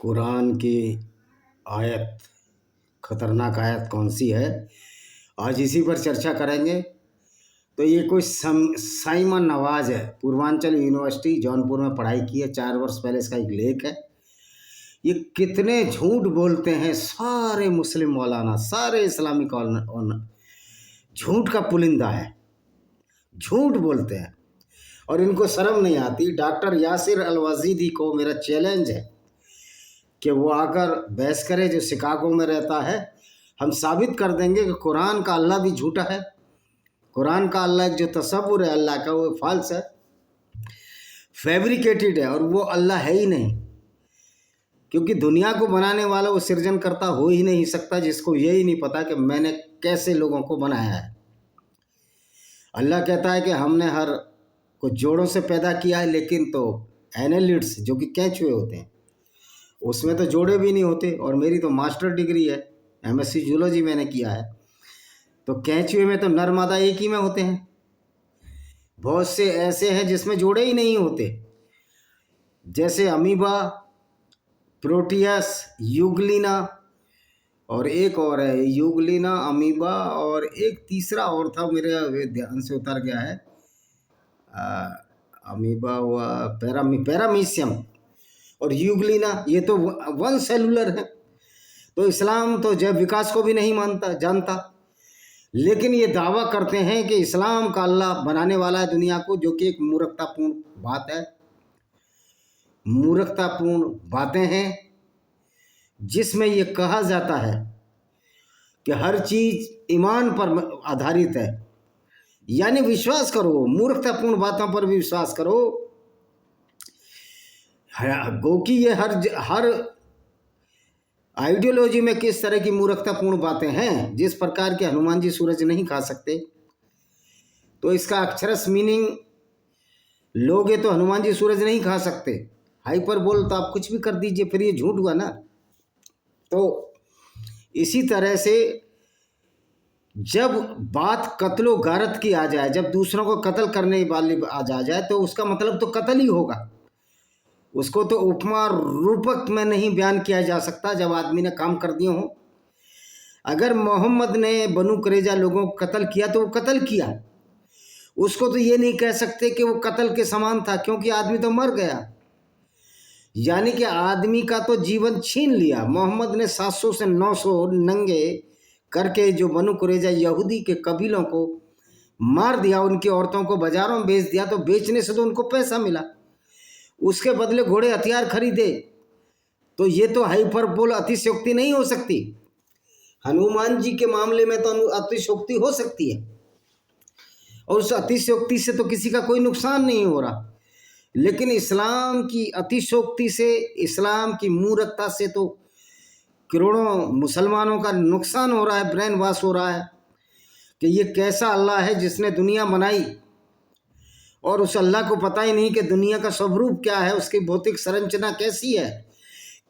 कुरान की आयत, खतरनाक आयत कौन सी है, आज इसी पर चर्चा करेंगे। तो ये कोई साइमन नवाज है, पूर्वांचल यूनिवर्सिटी जौनपुर में पढ़ाई की है, 4 वर्ष पहले इसका एक लेख है। ये कितने झूठ बोलते हैं सारे मुस्लिम मौलाना, सारे इस्लामिक झूठ का पुलिंदा है, झूठ बोलते हैं और इनको शर्म नहीं आती। डॉक्टर यासिर अल-वाजीदी को मेरा चैलेंज है कि वो आकर बहस करे, जो शिकागो में रहता है। हम साबित कर देंगे कि कुरान का अल्लाह भी झूठा है। कुरान का अल्लाह जो तसव्वुर है अल्लाह का, वो फाल्स है, फैब्रिकेटेड है, और वो अल्लाह है ही नहीं। क्योंकि दुनिया को बनाने वाला वो सृजनकर्ता हो ही नहीं सकता जिसको यही नहीं पता कि मैंने कैसे लोगों को बनाया है। अल्लाह कहता है कि हमने हर को जोड़ों से पैदा किया है, लेकिन तो एनालिड्स जो कि केंचुए होते हैं उसमें तो जोड़े भी नहीं होते। और मेरी तो मास्टर डिग्री है, एमएससी जूलॉजी मैंने किया है। तो केंचुए में तो नर मादा एक ही में होते हैं। बहुत से ऐसे हैं जिसमें जोड़े ही नहीं होते, जैसे अमीबा, प्रोटियस, यूग्लिना, और एक और है यूग्लिना, अमीबा, और एक तीसरा और था मेरे ध्यान से उतर गया है। अमीबा हुआ, पैरामीशियम और यूग्लिना, ये तो वन सेलुलर है। तो इस्लाम तो जैव विकास को भी नहीं जानता, लेकिन ये दावा करते हैं कि इस्लाम का अल्लाह बनाने वाला है दुनिया को, जो कि एक मूर्खतापूर्ण बात है। मूर्खतापूर्ण बातें हैं जिसमें ये कहा जाता है कि हर चीज़ ईमान पर आधारित है, यानी विश्वास करो, मूर्खतापूर्ण बातों पर भी विश्वास करो। गो कि ये हर आइडियोलॉजी में किस तरह की मूर्खतापूर्ण बातें हैं। जिस प्रकार के हनुमान जी सूरज नहीं खा सकते, तो इसका अक्षरश मीनिंग लोगे तो हनुमान जी सूरज नहीं खा सकते। हाइपर बोल तो आप कुछ भी कर दीजिए, फिर ये झूठ हुआ ना। तो इसी तरह से जब बात कत्लो गारत की आ जाए, जब दूसरों को कत्ल करने वाली आ जाए, तो उसका मतलब तो कत्ल ही होगा। उसको तो उपमा रूपक में नहीं बयान किया जा सकता जब आदमी ने काम कर दिए हो। अगर मोहम्मद ने बनु कुरैजा लोगों को कत्ल किया तो वो कत्ल किया, उसको तो ये नहीं कह सकते कि वो कत्ल के समान था, क्योंकि आदमी तो मर गया। यानी कि आदमी का तो जीवन छीन लिया। मोहम्मद ने 700 से 900 नंगे करके जो बनु कुरैजा यहूदी के कबीलों को मार दिया, उनकी औरतों को बाजारों में बेच दिया। तो बेचने से तो उनको पैसा मिला, उसके बदले घोड़े हथियार खरीदे। तो ये तो हाइपरबोल अतिशयोक्ति नहीं हो सकती। हनुमान जी के मामले में तो अतिशयोक्ति हो सकती है, और उस अतिशयोक्ति से तो किसी का कोई नुकसान नहीं हो रहा। लेकिन इस्लाम की अतिशयोक्ति से, इस्लाम की मूर्खता से तो करोड़ों मुसलमानों का नुकसान हो रहा है, ब्रेन वॉश हो रहा है कि ये कैसा अल्लाह है जिसने दुनिया बनाई, और उस अल्लाह को पता ही नहीं कि दुनिया का स्वरूप क्या है, उसकी भौतिक संरचना कैसी है,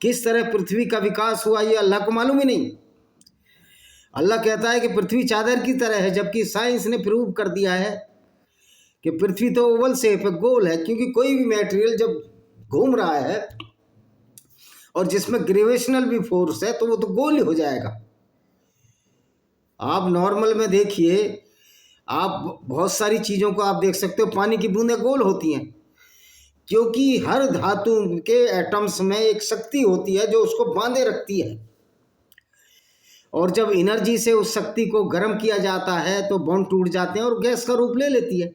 किस तरह पृथ्वी का विकास हुआ, ये अल्लाह को मालूम ही नहीं। अल्लाह कहता है कि पृथ्वी चादर की तरह है, जबकि साइंस ने प्रूव कर दिया है कि पृथ्वी तो ओवल शेप है, गोल है। क्योंकि कोई भी मटेरियल जब घूम रहा है और जिसमें ग्रेविटेशनल भी फोर्स है, तो वो तो गोल ही हो जाएगा। आप नॉर्मल में देखिए, आप बहुत सारी चीज़ों को आप देख सकते हो, पानी की बूंदें गोल होती हैं, क्योंकि हर धातु के एटम्स में एक शक्ति होती है जो उसको बांधे रखती है, और जब एनर्जी से उस शक्ति को गर्म किया जाता है तो बॉन्ड टूट जाते हैं और गैस का रूप ले लेती है।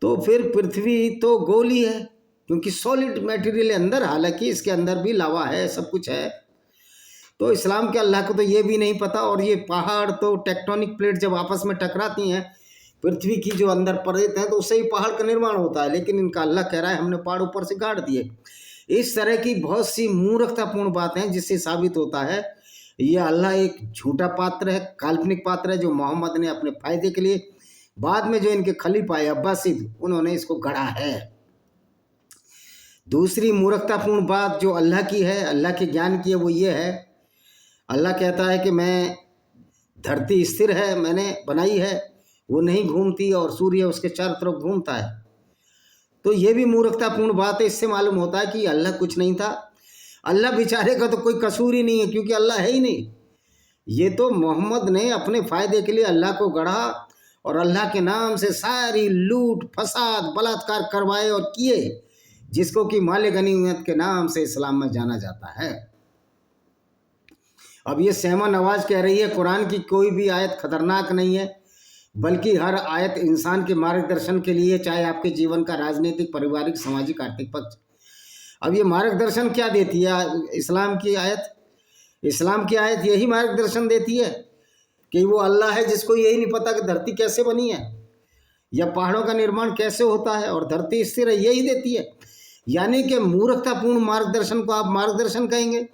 तो फिर पृथ्वी तो गोल ही है, क्योंकि सॉलिड मटेरियल अंदर, हालांकि इसके अंदर भी लावा है, सब कुछ है। तो इस्लाम के अल्लाह को तो ये भी नहीं पता। और ये पहाड़ तो टेक्टोनिक प्लेट जब आपस में टकराती हैं पृथ्वी की जो अंदर परत है, तो उससे ही पहाड़ का निर्माण होता है। लेकिन इनका अल्लाह कह रहा है हमने पहाड़ ऊपर से गाड़ दिए। इस तरह की बहुत सी मूर्खतापूर्ण बातें हैं, जिससे साबित होता है ये अल्लाह एक झूठा पात्र है, काल्पनिक पात्र है, जो मोहम्मद ने अपने फायदे के लिए, बाद में जो इनके खलीफा है अब्बासिद, उन्होंने इसको गढ़ा है। दूसरी मूर्खतापूर्ण बात जो अल्लाह की है, अल्लाह के ज्ञान की है, वो ये है, अल्लाह कहता है कि मैं, धरती स्थिर है, मैंने बनाई है, वो नहीं घूमती, और सूर्य उसके चारों तरफ घूमता है। तो ये भी मूर्खतापूर्ण बात है। इससे मालूम होता है कि अल्लाह कुछ नहीं था, अल्लाह बेचारे का तो कोई कसूर ही नहीं है, क्योंकि अल्लाह है ही नहीं। ये तो मोहम्मद ने अपने फायदे के लिए अल्लाह को गढ़ा और अल्लाह के नाम से सारी लूट फसाद बलात्कार करवाए और किए, जिसको कि माले गनीमत के नाम से इस्लाम में जाना जाता है। अब ये सहमा नवाज कह रही है कुरान की कोई भी आयत खतरनाक नहीं है, बल्कि हर आयत इंसान के मार्गदर्शन के लिए, चाहे आपके जीवन का राजनीतिक, पारिवारिक, सामाजिक, आर्थिक पक्ष। अब ये मार्गदर्शन क्या देती है इस्लाम की आयत? इस्लाम की आयत यही मार्गदर्शन देती है कि वो अल्लाह है जिसको यही नहीं पता कि धरती कैसे बनी है या पहाड़ों का निर्माण कैसे होता है और धरती स्थिर है, यही देती है। यानी कि मूर्खतापूर्ण मार्गदर्शन को आप मार्गदर्शन कहेंगे।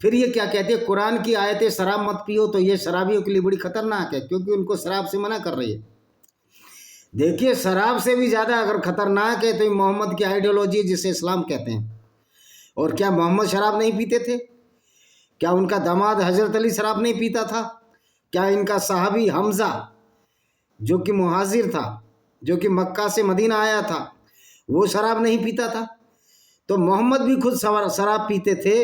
फिर ये क्या कहती है, कुरान की आयतें शराब मत पियो, तो ये शराबियों के लिए बड़ी खतरनाक है, क्योंकि उनको शराब से मना कर रही है। देखिए, शराब से भी ज़्यादा अगर खतरनाक है तो ये मोहम्मद की आइडियोलॉजी, जिसे इस्लाम कहते हैं। और क्या मोहम्मद शराब नहीं पीते थे? क्या उनका दामाद हजरत अली शराब नहीं पीता था? क्या इनका सहाबी हमजा, जो कि मुहाजिर था, जो कि मक्का से मदीना आया था, वो शराब नहीं पीता था? तो मोहम्मद भी खुद शराब पीते थे।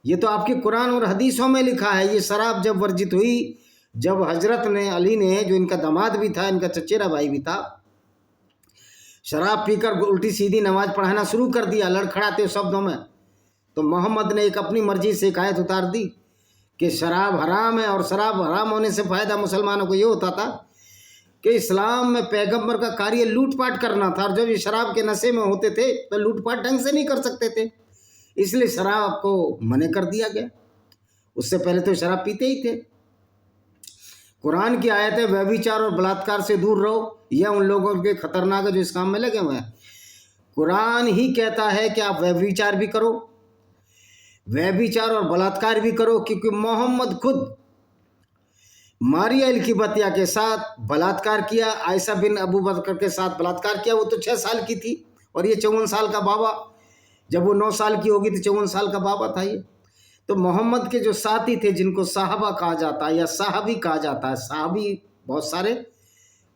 ये तो आपके कुरान और हदीसों में लिखा है। ये शराब जब वर्जित हुई, जब हजरत ने अली ने, जो इनका दामाद भी था, इनका चचेरा भाई भी था, शराब पीकर उल्टी सीधी नमाज पढ़ाना शुरू कर दिया लड़खड़ाते शब्दों में, तो मोहम्मद ने एक अपनी मर्जी से एक आयत उतार दी कि शराब हराम है। और शराब हराम होने से फ़ायदा मुसलमानों को ये होता था कि इस्लाम में पैगंबर का कार्य लूटपाट करना था, और जब ये शराब के नशे में होते थे तो लूटपाट ढंग से नहीं कर सकते थे, इसलिए शराब को मना कर दिया गया। उससे पहले तो शराब पीते ही थे। कुरान की आयत है व्यभिचार और बलात्कार से दूर रहो, यह उन लोगों के खतरनाक है जो इस काम में लगे हुए हैं। कुरान ही कहता है कि आप व्यभिचार भी करो, व्यभिचार और बलात्कार भी करो, क्योंकि मोहम्मद खुद मारिया इल्किबतिया के साथ बलात्कार किया, आयशा बिन अबू बकर के साथ बलात्कार किया। वो तो 6 साल की थी और ये 54 साल का बाबा, जब वो 9 साल की होगी तो 54 साल का बाबा था ये। तो मोहम्मद के जो साथी थे, जिनको साहबा कहा जाता है या साहबी कहा जाता है, साहबी बहुत सारे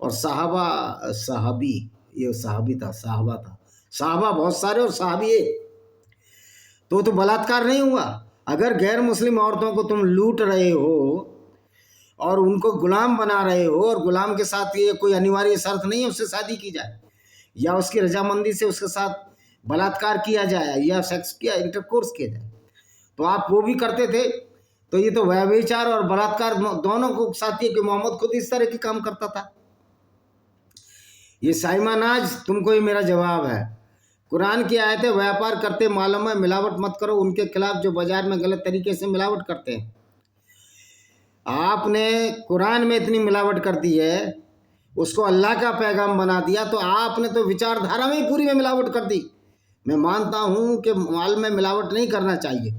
और साहबी, ये साहबी था, साहबा था, साहबा बहुत सारे और साहबी एक, तो बलात्कार नहीं हुआ। अगर गैर मुस्लिम औरतों को तुम लूट रहे हो और उनको गुलाम बना रहे हो, और गुलाम के साथ ये कोई अनिवार्य शर्त नहीं है उससे शादी की जाए या उसकी रजामंदी से उसके साथ बलात्कार किया जाए या सेक्स किया, इंटरकोर्स किया जाए, तो आप वो भी करते थे। तो ये तो व्यभिचार और बलात्कार दोनों को साथ ही, कि मोहम्मद खुद इस तरह के काम करता था। ये साइमा नाज, तुमको ही मेरा जवाब है। कुरान की आयतें व्यापार करते मालों में मिलावट मत करो, उनके खिलाफ जो बाजार में गलत तरीके से मिलावट करते हैं। आपने कुरान में इतनी मिलावट कर दी है, उसको अल्लाह का पैगाम बना दिया, तो आपने तो विचारधारा में ही पूरी में मिलावट कर दी। मैं मानता हूँ कि माल में मिलावट नहीं करना चाहिए,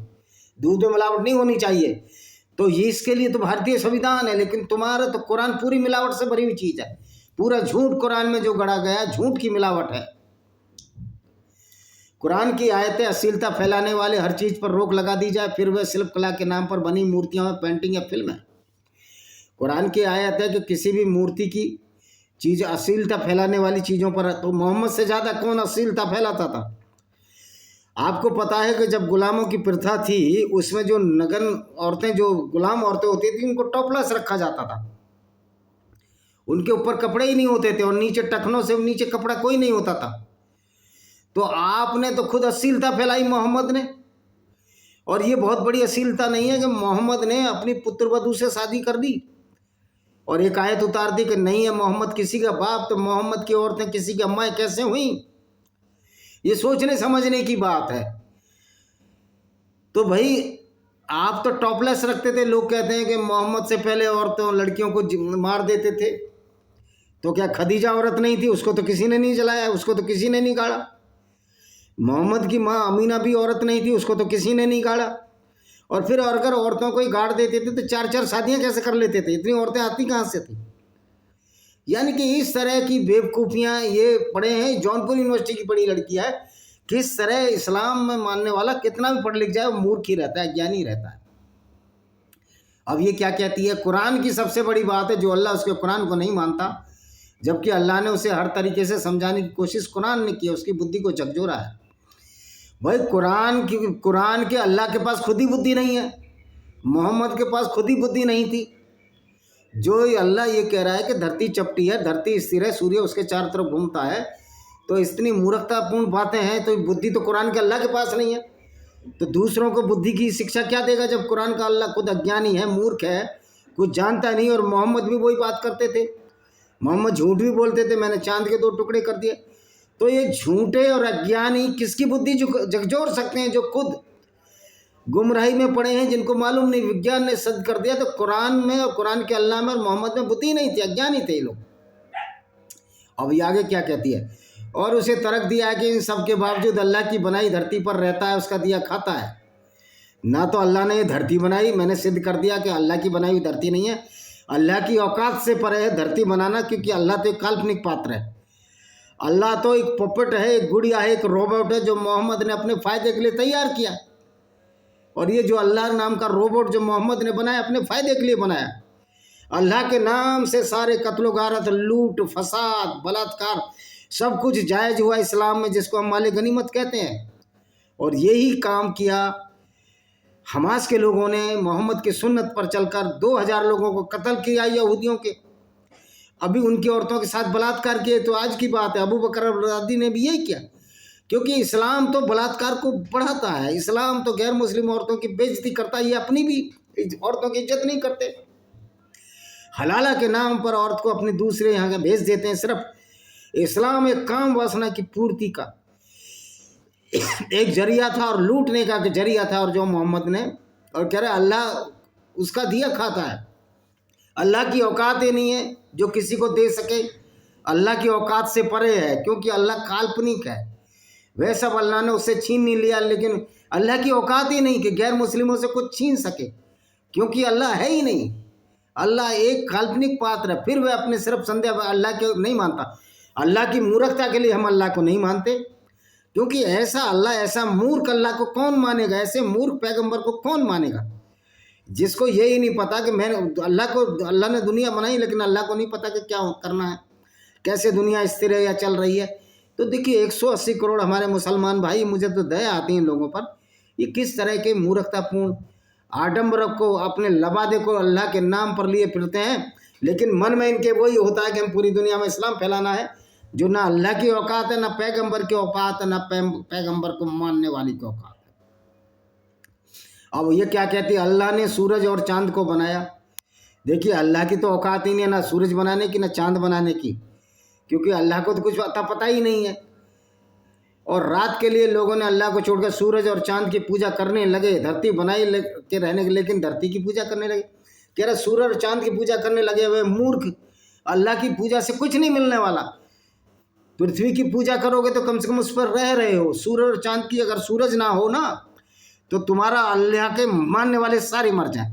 दूध में मिलावट नहीं होनी चाहिए, तो ये इसके लिए तो भारतीय संविधान है, लेकिन तुम्हारा तो कुरान पूरी मिलावट से भरी हुई चीज़ है। पूरा झूठ कुरान में जो गढ़ा गया, झूठ की मिलावट है। कुरान की आयतें अश्लीलता फैलाने वाले हर चीज़ पर रोक लगा दी जाए, फिर वह शिल्पकला के नाम पर बनी मूर्तियाँ में, पेंटिंग या फिल्म है। कुरान की आयत है कि किसी भी मूर्ति की चीज़ अश्लीलता फैलाने वाली चीज़ों पर, तो मोहम्मद से ज़्यादा कौन अश्लीलता फैलाता था? आपको पता है कि जब गुलामों की प्रथा थी, उसमें जो नगन औरतें, जो गुलाम औरतें होती थी, उनको टॉपलेस रखा जाता था, उनके ऊपर कपड़े ही नहीं होते थे और नीचे टखनों से नीचे कपड़ा कोई नहीं होता था। तो आपने तो खुद अश्लीलता फैलाई मोहम्मद ने। और ये बहुत बड़ी अश्लीलता नहीं है कि मोहम्मद ने अपनी पुत्रवधू से शादी कर दी और एक आयत उतार दी कि नहीं है मोहम्मद किसी का बाप, तो मोहम्मद की औरतें किसी की अम्माएं कैसे हुई? ये सोचने समझने की बात है। तो भाई आप तो टॉपलेस रखते थे, लोग कहते हैं कि मोहम्मद से पहले औरतों लड़कियों को मार देते थे, तो क्या खदीजा औरत नहीं थी? उसको तो किसी ने नहीं जलाया, उसको तो किसी ने नहीं गाड़ा। मोहम्मद की माँ अमीना भी औरत नहीं थी, उसको तो किसी ने नहीं गाड़ा। और फिर अगर औरतों को ही गाड़ देते थे तो 4-4 शादियाँ कैसे कर लेते थे? इतनी औरतें आती कहाँ से थी? यानी कि इस तरह की बेवकूफ़ियाँ ये पढ़े हैं, जौनपुर यूनिवर्सिटी की पढ़ी लड़की है। किस तरह इस्लाम में मानने वाला कितना भी पढ़ लिख जाए वो मूर्ख ही रहता है, ज्ञानी रहता है। अब ये क्या कहती है? कुरान की सबसे बड़ी बात है जो अल्लाह उसके कुरान को नहीं मानता, जबकि अल्लाह ने उसे हर तरीके से समझाने की कोशिश कुरान ने की, उसकी बुद्धि को झकझोरा है। भाई कुरान के अल्लाह के पास खुद ही बुद्धि नहीं है, मोहम्मद के पास खुद ही बुद्धि नहीं थी। जो ये अल्लाह ये कह रहा है कि धरती चपटी है, धरती स्थिर है, सूर्य उसके चारों तरफ घूमता है, तो इतनी मूर्खतापूर्ण बातें हैं, तो बुद्धि तो कुरान के अल्लाह के पास नहीं है। तो दूसरों को बुद्धि की शिक्षा क्या देगा जब कुरान का अल्लाह खुद अज्ञानी है, मूर्ख है, कुछ जानता नहीं। और मोहम्मद भी वही बात करते थे, मोहम्मद झूठ भी बोलते थे, मैंने चांद के 2 टुकड़े कर दिए। तो ये झूठे और अज्ञानी किसकी बुद्धि झकझोर सकते हैं? जो खुद गुमराही में पड़े हैं, जिनको मालूम नहीं, विज्ञान ने सिद्ध कर दिया। तो कुरान में और कुरान के अल्लाह में और मोहम्मद में बुद्धि नहीं थी, अज्ञानी थे ये लोग। अब ये आगे क्या कहती है? और उसे तर्क दिया है कि इन सब के बावजूद अल्लाह की बनाई धरती पर रहता है, उसका दिया खाता है। ना तो अल्लाह ने ये धरती बनाई, मैंने सिद्ध कर दिया कि अल्लाह की बनाई हुई धरती नहीं है, अल्लाह की औकात से परे है धरती बनाना, क्योंकि अल्लाह तो एक काल्पनिक पात्र है। अल्लाह तो एक पपेट है, एक गुड़िया है, एक रोबोट है, जो मोहम्मद ने अपने फ़ायदे के लिए तैयार किया। और ये जो अल्लाह नाम का रोबोट जो मोहम्मद ने बनाया, अपने फ़ायदे के लिए बनाया। अल्लाह के नाम से सारे कत्लो गारत, लूट, फसाद, बलात्कार सब कुछ जायज़ हुआ इस्लाम में, जिसको हम माले गनीमत कहते हैं। और यही काम किया हमास के लोगों ने, मोहम्मद की सुन्नत पर चलकर 2000 लोगों को कत्ल किया यहूदियों के। अभी उनकी औरतों के साथ बलात्कार किए, तो आज की बात है। अबू बकर रज़ी ने भी यही किया, क्योंकि इस्लाम तो बलात्कार को बढ़ाता है, इस्लाम तो गैर मुस्लिम औरतों की बेइज्जती करता है, ये अपनी भी औरतों की इज्जत नहीं करते। हलाला के नाम पर औरत को अपने दूसरे यहाँ भेज देते हैं। सिर्फ इस्लाम एक काम वासना की पूर्ति का एक जरिया था और लूटने का जरिया था। और जो मोहम्मद ने और कह रहे अल्लाह उसका दिया खाता है, अल्लाह की औकात ही नहीं है जो किसी को दे सके, अल्लाह की औकात से परे है, क्योंकि अल्लाह काल्पनिक है। वह सब अल्लाह ने उससे छीन नहीं लिया, लेकिन अल्लाह की औकात ही नहीं कि गैर मुस्लिमों से कुछ छीन सके, क्योंकि अल्लाह है ही नहीं। अल्लाह एक काल्पनिक पात्र है। फिर वह अपने सिर्फ संदेह अल्लाह के नहीं मानता। अल्लाह की मूर्खता के लिए हम अल्लाह को नहीं मानते, क्योंकि ऐसा अल्लाह, ऐसा मूर्ख अल्लाह को कौन मानेगा? ऐसे मूर्ख पैगंबर को कौन मानेगा, जिसको यही नहीं पता कि मैंने अल्लाह ने दुनिया बनाई, लेकिन अल्लाह को नहीं पता कि क्या करना है, कैसे दुनिया स्थिर है या चल रही है। तो देखिए 180 करोड़ हमारे मुसलमान भाई, मुझे तो दया आती है इन लोगों पर, ये किस तरह के मूर्खतापूर्ण आडम्बर को अपने लबादे को अल्लाह के नाम पर लिए फिरते हैं, लेकिन मन में इनके वही होता है कि हम पूरी दुनिया में इस्लाम फैलाना है, जो ना अल्लाह की औकात है, ना पैगंबर की औकात है, ना पैगंबर को मानने वाली की औकात है। अब ये क्या कहती है? अल्लाह ने सूरज और चांद को बनाया। देखिए अल्लाह की तो औकात ही नहीं है, ना सूरज बनाने की, ना चांद बनाने की, क्योंकि अल्लाह को तो कुछ पता ही नहीं है। और रात के लिए लोगों ने अल्लाह को छोड़कर सूरज और चांद की पूजा करने लगे। धरती बनाई के रहने, लेकिन धरती की पूजा करने लगे। कह रहे सूरज और चांद की पूजा करने लगे हुए मूर्ख, अल्लाह की पूजा से कुछ नहीं मिलने वाला। पृथ्वी की पूजा करोगे तो कम से कम उस पर रह रहे हो। सूरज और चांद की अगर सूरज ना हो ना, तो तुम्हारा अल्लाह के मानने वाले सारे मर जाएं।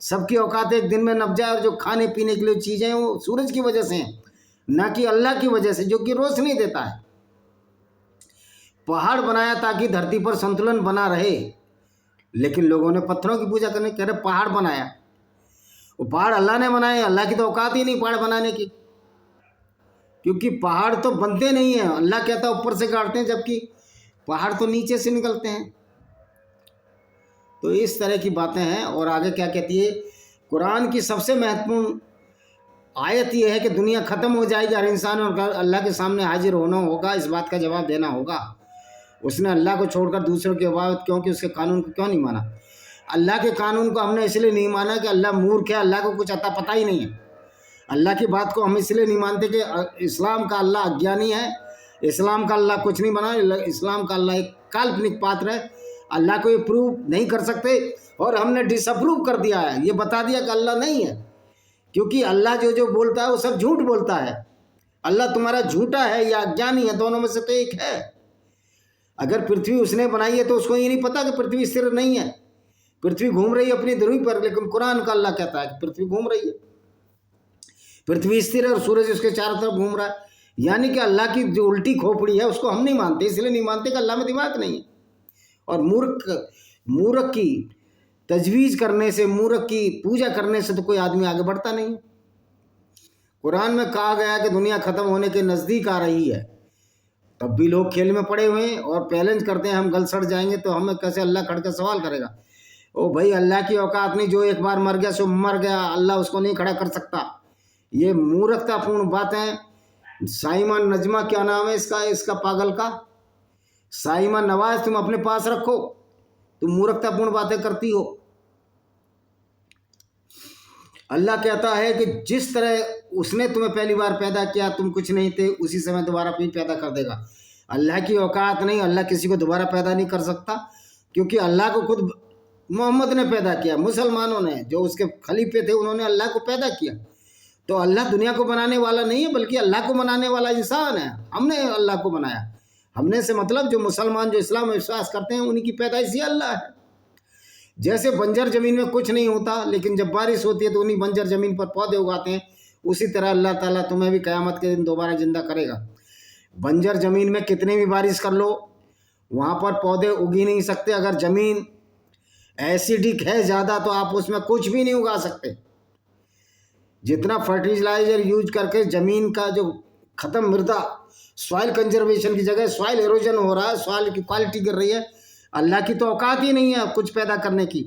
सबकी औकात एक दिन में नप जाए। और जो खाने पीने के लिए चीज़ें हैं वो सूरज की वजह से हैं, ना कि अल्लाह की वजह से, जो कि रोशनी देता है। पहाड़ बनाया ताकि धरती पर संतुलन बना रहे, लेकिन लोगों ने पत्थरों की पूजा करने, कह रहे पहाड़ बनाया। वो पहाड़ अल्लाह ने बनाए, अल्लाह की तो औकात ही नहीं पहाड़ बनाने की, क्योंकि पहाड़ तो बनते नहीं हैं। अल्लाह कहता है ऊपर से काटते हैं, जबकि पहाड़ तो नीचे से निकलते हैं। तो इस तरह की बातें हैं। और आगे क्या कहती है? कुरान की सबसे महत्वपूर्ण आयत ये है कि दुनिया ख़त्म हो जाएगी, हर इंसान और अल्लाह के सामने हाजिर होना होगा, इस बात का जवाब देना होगा। उसने अल्लाह को छोड़कर दूसरों की इबादत क्योंकि उसके कानून को क्यों नहीं माना? अल्लाह के कानून को हमने इसलिए नहीं माना कि अल्लाह मूर्ख है, अल्लाह को कुछ अता पता ही नहीं है। अल्लाह की बात को हम इसलिए नहीं मानते कि इस्लाम का अल्लाह अज्ञानी है, इस्लाम का अल्लाह कुछ नहीं बना, इस्लाम का अल्लाह एक काल्पनिक पात्र है, अल्लाह को ये प्रूव नहीं कर सकते। और हमने डिसअप्रूव कर दिया है, ये बता दिया कि अल्लाह नहीं है, क्योंकि अल्लाह जो जो बोलता है वो सब झूठ बोलता है। अल्लाह तुम्हारा झूठा है या अज्ञानी है, दोनों में से तो एक है। अगर पृथ्वी उसने बनाई है तो उसको ये नहीं पता कि पृथ्वी स्थिर नहीं है, पृथ्वी घूम रही है अपनी ध्रुवी पर, लेकिन कुरान का अल्लाह कहता है कि पृथ्वी घूम रही है, पृथ्वी स्थिर है और सूरज उसके चारों तरफ घूम रहा है। यानी कि अल्लाह की जो उल्टी खोपड़ी है उसको हम नहीं मानते, इसलिए नहीं मानते कि अल्लाह में दिमाग नहीं है। और मूर्ख की तजवीज़ करने से, मूर्ख की पूजा करने से तो कोई आदमी आगे बढ़ता नहीं। कुरान में कहा गया कि दुनिया ख़त्म होने के नज़दीक आ रही है, तब भी लोग खेल में पड़े हुए हैं और चैलेंज करते हैं हम गल सड़ जाएंगे तो हमें कैसे अल्लाह खड़ के सवाल करेगा। ओ भाई, अल्लाह की औकात नहीं, जो एक बार मर गया सो मर गया, अल्लाह उसको नहीं खड़ा कर सकता। ये मूर्खतापूर्ण बातें। साइमा नजमा क्या नाम है इसका, इसका पागल का साइमा नवाज, तुम अपने पास रखो, तुम मूर्खतापूर्ण बातें करती हो। अल्लाह कहता है कि जिस तरह उसने तुम्हें पहली बार पैदा किया, तुम कुछ नहीं थे, उसी समय दोबारा फिर पैदा कर देगा। अल्लाह की औकात नहीं, अल्लाह किसी को दोबारा पैदा नहीं कर सकता, क्योंकि अल्लाह को खुद मोहम्मद ने पैदा किया, मुसलमानों ने जो उसके खलीफे थे उन्होंने अल्लाह को पैदा किया। तो अल्लाह दुनिया को बनाने वाला नहीं है, बल्कि अल्लाह को बनाने वाला इंसान है। हमने अल्लाह को बनाया। हमने से मतलब जो मुसलमान, जो इस्लाम में विश्वास करते हैं, उन्हीं की पैदाइश ही अल्लाह है। जैसे बंजर जमीन में कुछ नहीं होता, लेकिन जब बारिश होती है तो उन्हीं बंजर जमीन पर पौधे उगाते हैं, उसी तरह अल्लाह ताला तुम्हें भी क़यामत के दिन दोबारा जिंदा करेगा। बंजर जमीन में कितनी भी बारिश कर लो, वहाँ पर पौधे उग ही नहीं सकते। अगर जमीन एसिडिक है ज़्यादा तो आप उसमें कुछ भी नहीं उगा सकते। जितना फर्टिलाइजर यूज करके ज़मीन का जो ख़त्म मृदा, सॉइल कंजर्वेशन की जगह सॉइल एरोजन हो रहा है, सॉइल की क्वालिटी गिर रही है। अल्लाह की तो औकात ही नहीं है कुछ पैदा करने की,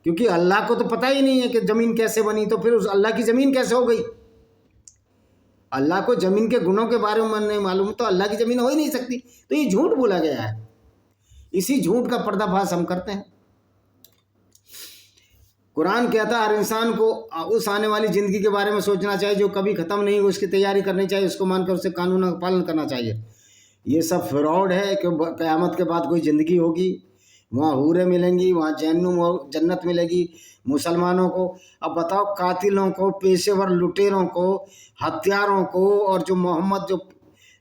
क्योंकि अल्लाह को तो पता ही नहीं है कि ज़मीन कैसे बनी, तो फिर उस अल्लाह की ज़मीन कैसे हो गई। अल्लाह को ज़मीन के गुणों के बारे में नहीं मालूम, तो अल्लाह की ज़मीन हो ही नहीं सकती। तो ये झूठ बोला गया है। इसी झूठ का पर्दाफाश हम करते हैं। कुरान कहता है हर इंसान को उस आने वाली ज़िंदगी के बारे में सोचना चाहिए जो कभी ख़त्म नहीं हो, उसकी तैयारी करनी चाहिए, उसको मानकर उससे कानून का पालन करना चाहिए। ये सब फ्रॉड है कि क़यामत के बाद कोई ज़िंदगी होगी, वहाँ हूरें मिलेंगी, वहाँ जन्नत मिलेगी मुसलमानों को। अब बताओ, कातिलों को, पेशेवर लुटेरों को, हत्यारों को, और जो मोहम्मद जो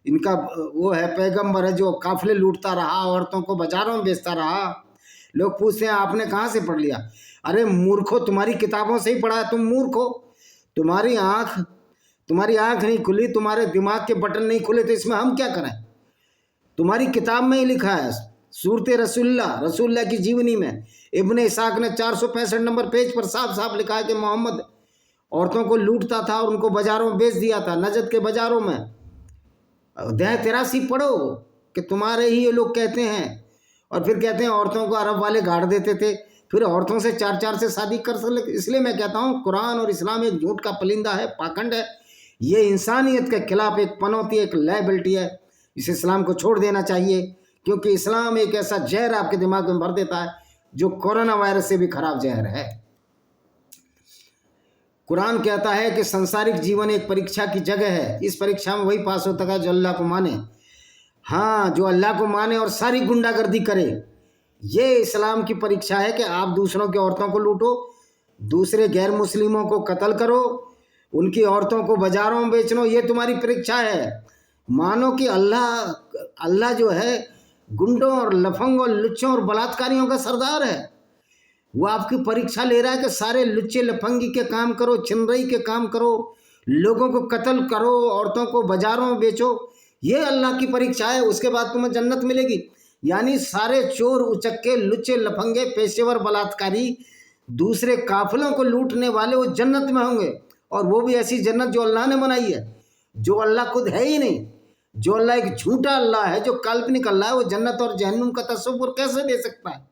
इनका वो है पैगंबर है, जो काफिले लूटता रहा, औरतों को बाजारों में बेचता रहा। लोग पूछते हैं आपने कहाँ से पढ़ लिया? अरे मूर्खो, तुम्हारी किताबों से ही पढ़ा है। तुम मूर्ख हो, तुम्हारी आँख नहीं खुली, तुम्हारे दिमाग के बटन नहीं खुले, तो इसमें हम क्या करें? तुम्हारी किताब में ही लिखा है, सूरत रसूलुल्लाह की जीवनी में इब्ने इसाक ने 465 नंबर पेज पर साफ साफ लिखा है कि मोहम्मद औरतों को लूटता था और उनको बाजारों में बेच दिया था, नजद के बाजारों में। अध्याय 83 पढ़ो कि तुम्हारे ही ये लोग कहते हैं, और फिर कहते हैं औरतों को अरब वाले गाड़ देते थे, फिर औरतों से चार से शादी कर सकते। इसलिए मैं कहता हूँ कुरान और इस्लाम एक झूठ का परिंदा है, पाखंड है। ये इंसानियत के खिलाफ एक पनौती, एक लायबिलिटी है। इस इस्लाम को छोड़ देना चाहिए, क्योंकि इस्लाम एक ऐसा जहर आपके दिमाग में भर देता है जो कोरोना वायरस से भी खराब जहर है। कुरान कहता है कि संसारिक जीवन एक परीक्षा की जगह है, इस परीक्षा में वही पास होता है जो अल्लाह को माने। हाँ, जो अल्लाह को माने और सारी गुंडागर्दी करे। ये इस्लाम की परीक्षा है कि आप दूसरों की औरतों को लूटो, दूसरे गैर मुस्लिमों को कत्ल करो, उनकी औरतों को बाजारों में बेचनो, ये तुम्हारी परीक्षा है। मानो कि अल्लाह जो है गुंडों और लफंगों और लुच्चों और बलात्कारियों का सरदार है। वो आपकी परीक्षा ले रहा है कि सारे लुच्चे लफंगी के काम करो, छिनरई के काम करो, लोगों को कत्ल करो, औरतों को बाजारों में बेचो। ये अल्लाह की परीक्षा है, उसके बाद तुम्हें जन्नत मिलेगी। यानी सारे चोर उचक्के लुच्चे लफंगे पेशेवर बलात्कारी दूसरे काफिलों को लूटने वाले वो जन्नत में होंगे, और वो भी ऐसी जन्नत जो अल्लाह ने बनाई है, जो अल्लाह खुद है ही नहीं। जो अल्लाह एक झूठा अल्लाह है, जो काल्पनिक अल्लाह है, वो जन्नत और जहन्नुम का तस्वुर कैसे दे सकता है?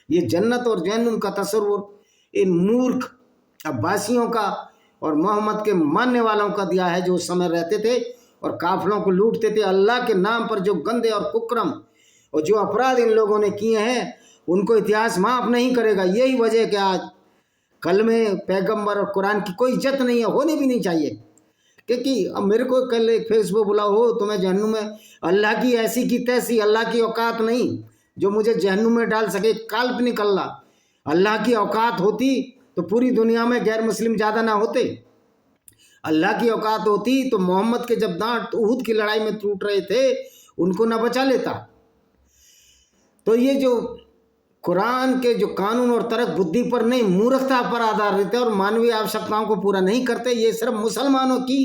ये जन्नत और जहन्नुम का तस्वुर इन मूर्ख अब्बासियों का और मोहम्मद के मानने वालों का दिया है, जो उस समय रहते थे और काफिलों को लूटते थे। अल्लाह के नाम पर जो गंदे और कुकर्म और जो अपराध इन लोगों ने किए हैं, उनको इतिहास माफ़ नहीं करेगा। यही वजह कि आज कल में पैगंबर और कुरान की कोई इज्जत नहीं है, होनी भी नहीं चाहिए। क्योंकि अब मेरे को कल एक फेसबुक बोला हो तुम्हें जहन्नुम में, अल्लाह की ऐसी की तैसी, अल्लाह की औकात नहीं जो मुझे जहन्नुम में डाल सके। काल्पनिक अल्लाह की औकात होती तो पूरी दुनिया में गैर मुस्लिम ज़्यादा ना होते। अल्लाह की औकात होती तो मोहम्मद के जब दांत उहद की लड़ाई में टूट रहे थे, उनको ना बचा लेता। तो ये जो कुरान के जो कानून और तर्क बुद्धि पर नहीं, मूर्खता पर आधारित है और मानवीय आवश्यकताओं को पूरा नहीं करते। ये सिर्फ मुसलमानों की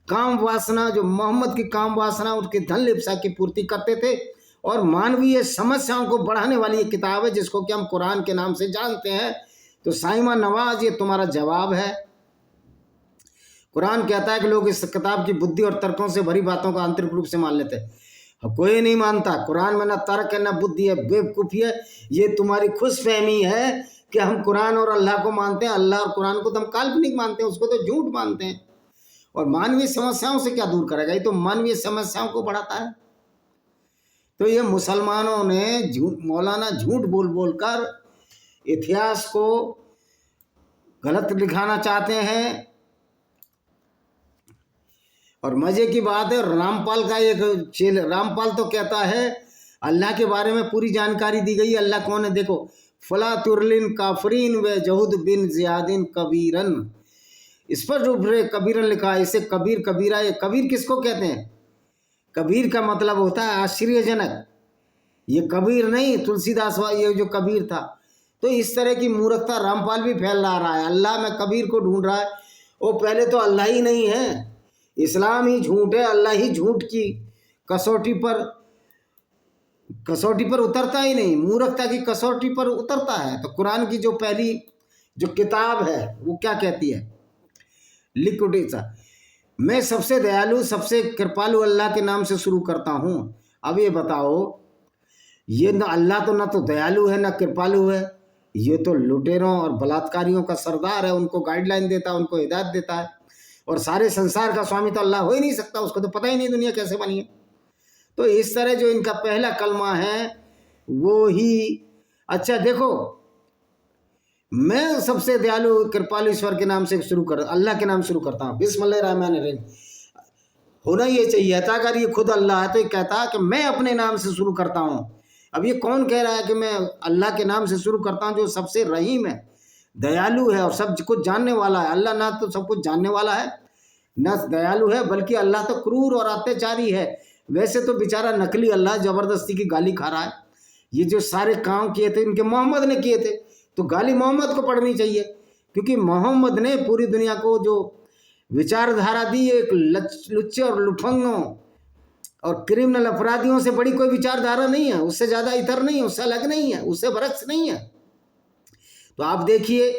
काम वासना, जो मोहम्मद की काम वासना, उनकी धन लिप्सा की पूर्ति करते थे, और मानवीय समस्याओं को बढ़ाने वाली ये किताब है जिसको कि हम कुरान के नाम से जानते हैं। तो साइमा नवाज, ये तुम्हारा जवाब है। कुरान कहता है कि लोग इस किताब की बुद्धि और तर्कों से भरी बातों को आंतरिक रूप से मान लेते हैं। कोई नहीं मानता। कुरान में ना तर्क है, ना बुद्धि है, बेवकूफ़ी है। ये तुम्हारी खुशफहमी है कि हम कुरान और अल्लाह को मानते हैं। अल्लाह और कुरान को तो हम काल्पनिक मानते हैं, उसको तो झूठ मानते हैं। और मानवीय समस्याओं से क्या दूर करेगा, ये तो मानवीय समस्याओं को बढ़ाता है। तो ये मुसलमानों ने मौलाना झूठ बोल बोल कर इतिहास को गलत दिखाना चाहते हैं। और मजे की बात है, रामपाल का एक चेल, रामपाल तो कहता है अल्लाह के बारे में पूरी जानकारी दी गई। अल्लाह कौन है देखो, फला तुरलिन काफरीन व जहूद बिन जियादिन कबीरन, स्पष्ट रूप से कबीरन लिखा है। इसे कबीर कबीरा, ये कबीर किसको कहते हैं? कबीर का मतलब होता है आश्चर्यजनक। ये कबीर नहीं, तुलसीदास ये जो कबीर था। तो इस तरह की मूर्खता रामपाल भी फैला रहा है। अल्लाह में कबीर को ढूंढ रहा है। वो पहले तो अल्लाह ही नहीं है, इस्लाम ही झूठ है। अल्लाह ही झूठ की कसौटी पर उतरता ही नहीं, मूर्खता की कसौटी पर उतरता है। तो कुरान की जो पहली जो किताब है वो क्या कहती है? लिक्विडेशन, मैं सबसे दयालु सबसे कृपालु अल्लाह के नाम से शुरू करता हूँ। अब ये बताओ, ये न अल्लाह तो ना तो दयालु है ना कृपालु है, ये तो लुटेरों और बलात्कारियों का सरदार है। उनको गाइडलाइन देता है, उनको हिदायत देता है। और सारे संसार का स्वामी तो अल्लाह हो ही नहीं सकता, उसको तो पता ही नहीं दुनिया कैसे बनी है। तो इस तरह जो इनका पहला कलमा है वो ही, अच्छा देखो, मैं सबसे दयालु कृपालु ईश्वर के नाम से अल्लाह के नाम शुरू करता हूँ, बिस्मिल्लाहिर्रहमानिर्रहीम। होना ये चाहिए था, अगर ये खुद अल्लाह है तो ये कहता कि मैं अपने नाम से शुरू करता हूँ। अब ये कौन कह रहा है कि मैं अल्लाह के नाम से शुरू करता हूँ, जो सबसे रहीम है, दयालु है और सब कुछ जानने वाला है। अल्लाह ना तो सब कुछ जानने वाला है ना दयालु है, बल्कि अल्लाह तो क्रूर और अत्याचारी है। वैसे तो बेचारा नकली अल्लाह जबरदस्ती की गाली खा रहा है। ये जो सारे काम किए थे इनके मोहम्मद ने किए थे, तो गाली मोहम्मद को पड़नी चाहिए, क्योंकि मोहम्मद ने पूरी दुनिया को जो विचारधारा दी, एक लुच्चे और लुफंगों और क्रिमिनल अपराधियों से बड़ी कोई विचारधारा नहीं है, उससे ज़्यादा इतर नहीं है, उससे अलग नहीं है, उससे बरक्स नहीं है। तो आप देखिए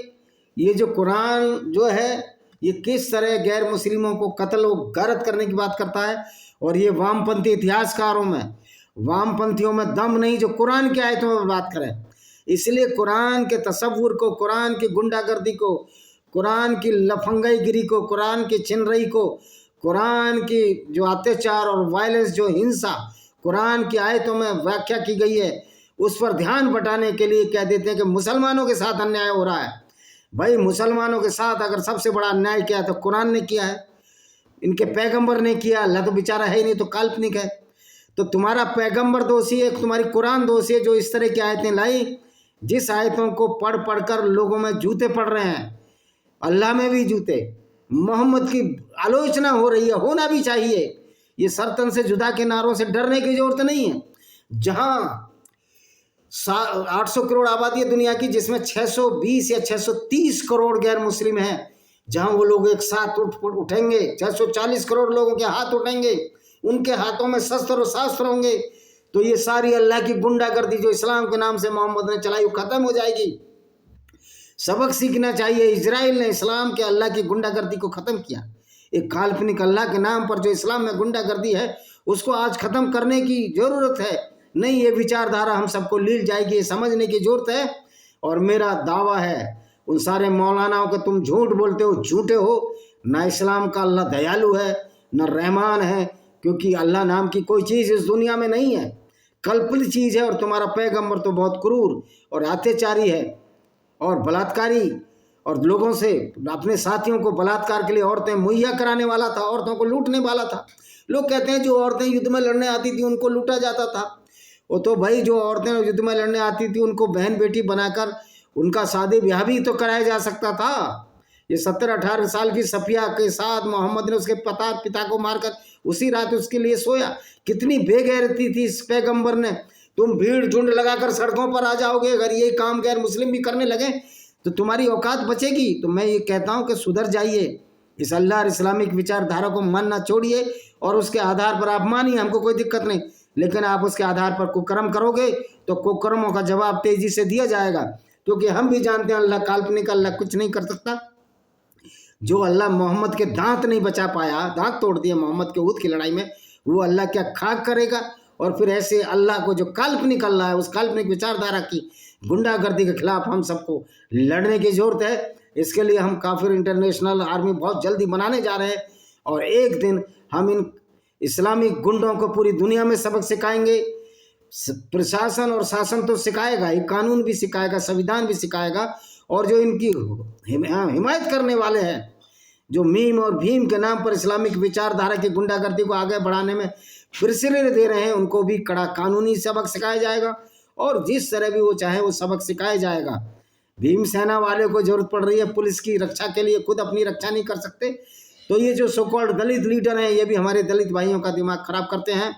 ये जो कुरान जो है ये किस तरह गैर मुस्लिमों को कत्ल व गारत करने की बात करता है। और ये वामपंथी इतिहासकारों में, वामपंथियों में दम नहीं जो कुरान की आयतों में बात करें। इसलिए कुरान के तसव्वुर को, कुरान की गुंडागर्दी को, कुरान की लफंगाईगिरी को, कुरान की छिनरई को, कुरान की जो अत्याचार और वायलेंस, जो हिंसा कुरान की आयतों में व्याख्या की गई है, उस पर ध्यान बटाने के लिए कह देते हैं कि मुसलमानों के साथ अन्याय हो रहा है। भाई मुसलमानों के साथ अगर सबसे बड़ा अन्याय किया है तो कुरान ने किया है, इनके पैगंबर ने किया। अल्लाह तो बेचारा है ही नहीं, तो काल्पनिक है। तो तुम्हारा पैगंबर दोषी है, तुम्हारी कुरान दोषी है जो इस तरह की आयतें लाई, जिस आयतों को पढ़ पढ़ कर लोगों में जूते पड़ रहे हैं, अल्लाह में भी जूते, मोहम्मद की आलोचना हो रही है, होना भी चाहिए। ये सरतन से जुदा के नारों से डरने की जरूरत नहीं है। जहाँ 800 करोड़ आबादी है दुनिया की, जिसमें 620 या 630 करोड़ गैर मुस्लिम हैं, जहाँ वो लोग एक साथ उठेंगे, 640 करोड़ लोगों के हाथ उठेंगे, उनके हाथों में शस्त्र और शास्त्र होंगे, तो ये सारी अल्लाह की गुंडागर्दी जो इस्लाम के नाम से मोहम्मद ने चलाई वो खत्म हो जाएगी। सबक सीखना चाहिए। इजराइल ने इस्लाम के अल्लाह की गुंडागर्दी को ख़त्म किया। एक काल्पनिक अल्लाह के नाम पर जो इस्लाम में गुंडागर्दी है उसको आज ख़त्म करने की ज़रूरत है। नहीं, ये विचारधारा हम सबको लील जाएगी, ये समझने की ज़रूरत है। और मेरा दावा है उन सारे मौलानाओं के, तुम झूठ बोलते हो, झूठे हो। ना इस्लाम का अल्लाह दयालु है न रहमान है, क्योंकि अल्लाह नाम की कोई चीज़ इस दुनिया में नहीं है, कल्पित चीज़ है। और तुम्हारा पैगंबर तो बहुत क्रूर और अत्याचारी है और बलात्कारी, और लोगों से, अपने साथियों को बलात्कार के लिए औरतें मुहैया कराने वाला था, औरतों को लूटने वाला था। लोग कहते हैं जो औरतें युद्ध में लड़ने आती थी उनको लूटा जाता था। वो तो भाई जो औरतें युद्ध में लड़ने आती थी उनको बहन बेटी बनाकर उनका शादी ब्याह भी तो कराया जा सकता था। ये 17-18 साल की सफिया के साथ मोहम्मद ने उसके पिता को मारकर उसी रात उसके लिए सोया। कितनी बेगैरती थी इस पैगंबर ने। तुम भीड़ झुंड लगाकर सड़कों पर आ जाओगे, अगर ये काम गैर मुस्लिम भी करने लगे तो तुम्हारी औकात बचेगी। तो मैं ये कहता हूँ कि सुधर जाइए, इस अल्लाह और इस्लामिक विचारधारा को मानना छोड़िए और उसके आधार पर आप मानिए, हमको कोई दिक्कत नहीं। लेकिन आप उसके आधार पर कुकर्म करोगे तो कुकर्मों का जवाब तेजी से दिया जाएगा, क्योंकि हम भी जानते हैं अल्लाह काल्पनिक, अल्लाह कुछ नहीं कर सकता। जो अल्लाह मोहम्मद के दांत नहीं बचा पाया, दांत तोड़ दिए मोहम्मद के ऊद की लड़ाई में, वो अल्लाह क्या खाक करेगा। और फिर ऐसे अल्लाह को जो काल्पनिक अल्लाह है, उस काल्पनिक विचारधारा की गुंडागर्दी के खिलाफ हम सबको लड़ने की जरूरत है। इसके लिए हम काफिर इंटरनेशनल आर्मी बहुत जल्दी बनाने जा रहे हैं और एक दिन हम इन इस्लामिक गुंडों को पूरी दुनिया में सबक सिखाएंगे। प्रशासन और शासन तो सिखाएगा ही, कानून भी सिखाएगा, संविधान भी सिखाएगा, और जो इनकी हिमायत करने वाले हैं, जो मीम और भीम के नाम पर इस्लामिक विचारधारा की गुंडागर्दी को आगे बढ़ाने में फिरसरे दे रहे हैं, उनको भी कड़ा कानूनी सबक सिखाया जाएगा और जिस तरह भी वो चाहे वो सबक सिखाया जाएगा। भीम सेना वाले को जरूरत पड़ रही है पुलिस की रक्षा के लिए, खुद अपनी रक्षा नहीं कर सकते, तो ये जो सो कॉल्ड दलित लीडर हैं ये भी हमारे दलित भाइयों का दिमाग खराब करते हैं।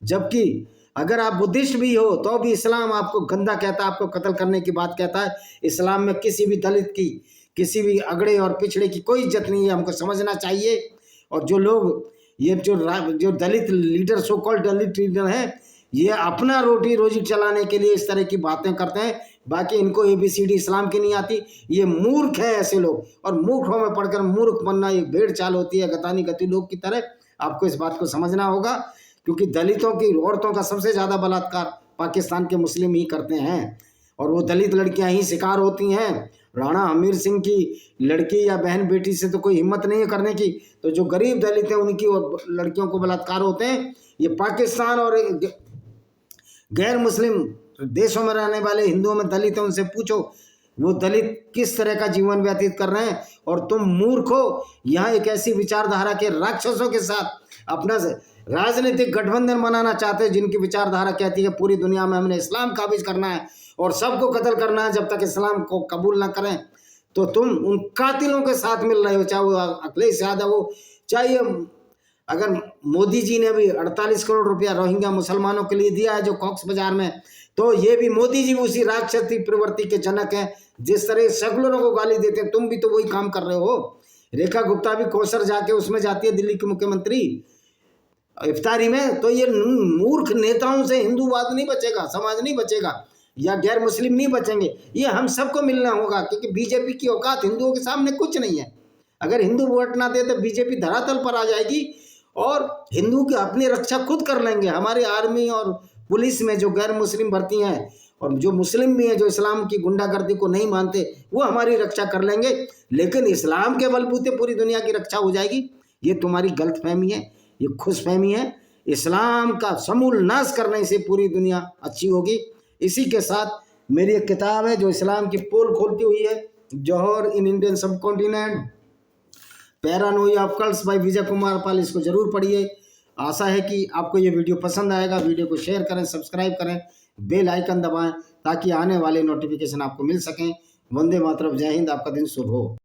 जबकि अगर आप बुद्धिस्ट भी हो तो भी इस्लाम आपको गंदा कहता है, आपको कत्ल करने की बात कहता है। इस्लाम में किसी भी दलित की, किसी भी अगड़े और पिछड़े की कोई इज्जत नहीं है, हमको समझना चाहिए। और जो लोग ये जो दलित लीडर, सो कॉल्ड दलित लीडर हैं, ये अपना रोटी रोजी चलाने के लिए इस तरह की बातें करते हैं, बाकी इनको ABCD इस्लाम की नहीं आती। ये मूर्ख है ऐसे लोग, और मूर्खों में पढ़कर मूर्ख बनना एक भेड़ चाल होती है, गतानी गति लोग की तरह। आपको इस बात को समझना होगा, क्योंकि दलितों की, औरतों का सबसे ज़्यादा बलात्कार पाकिस्तान के मुस्लिम ही करते हैं, और वो दलित लड़कियां ही शिकार होती हैं। राणा हमीर सिंह की लड़की या बहन बेटी से तो कोई हिम्मत नहीं है करने की, तो जो गरीब दलित हैं उनकी लड़कियों को बलात्कार होते हैं। ये पाकिस्तान और गैर मुस्लिम देशों में रहने वाले हिंदुओं में दलित हैं, उनसे पूछो वो दलित किस तरह का जीवन व्यतीत कर रहे हैं। और तुम मूर्ख हो, यहाँ एक ऐसी विचारधारा के राक्षसों के साथ अपना राजनीतिक गठबंधन बनाना चाहते हैं, जिनकी विचारधारा कहती है पूरी दुनिया में हमने इस्लाम काबिज करना है और सबको कत्ल करना है जब तक इस्लाम को कबूल ना करें। तो तुम उन कातिलों के साथ मिल रहे हो, चाहे वो अखिलेश यादव हो, चाहे अगर मोदी जी ने भी 48 करोड़ रुपया रोहिंग्या मुसलमानों के लिए दिया है जो कॉक्स बाजार में, तो ये भी मोदी जी उसी राक्षसी प्रवृत्ति के जनक हैं। जिस तरह सेकुलरों को गाली देते हैं, तुम भी तो वही काम कर रहे हो। रेखा गुप्ता भी कोसर जाके उसमें जाती है, दिल्ली की मुख्यमंत्री इफ्तारी में। तो ये मूर्ख नेताओं से हिंदूवाद नहीं बचेगा, समाज नहीं बचेगा, या गैर मुस्लिम नहीं बचेंगे। ये हम सबको मिलना होगा, क्योंकि बीजेपी की औकात हिंदुओं के सामने कुछ नहीं है। अगर हिंदू वोट ना दे तो बीजेपी धरातल पर आ जाएगी और हिंदू की अपनी रक्षा खुद कर लेंगे। हमारी आर्मी और पुलिस में जो गैर मुस्लिम भर्ती हैं और जो मुस्लिम भी हैं, जो इस्लाम की गुंडागर्दी को नहीं मानते, वो हमारी रक्षा कर लेंगे। लेकिन इस्लाम के बलबूते पूरी दुनिया की रक्षा हो जाएगी, ये तुम्हारी गलतफहमी है, ये खुशफहमी है। इस्लाम का समूल नाश करने से पूरी दुनिया अच्छी होगी। इसी के साथ मेरी एक किताब है जो इस्लाम की पोल खोलती हुई है, Jauhar in Indian subcontinent, paranoia of cults by Vijay Kumar Pal. इसको जरूर पढ़िए। आशा है कि आपको ये वीडियो पसंद आएगा। वीडियो को शेयर करें, सब्सक्राइब करें, बेल आइकन दबाएं ताकि आने वाले नोटिफिकेशन आपको मिल सकें। वंदे मातरम, जय हिंद, आपका दिन शुभ हो।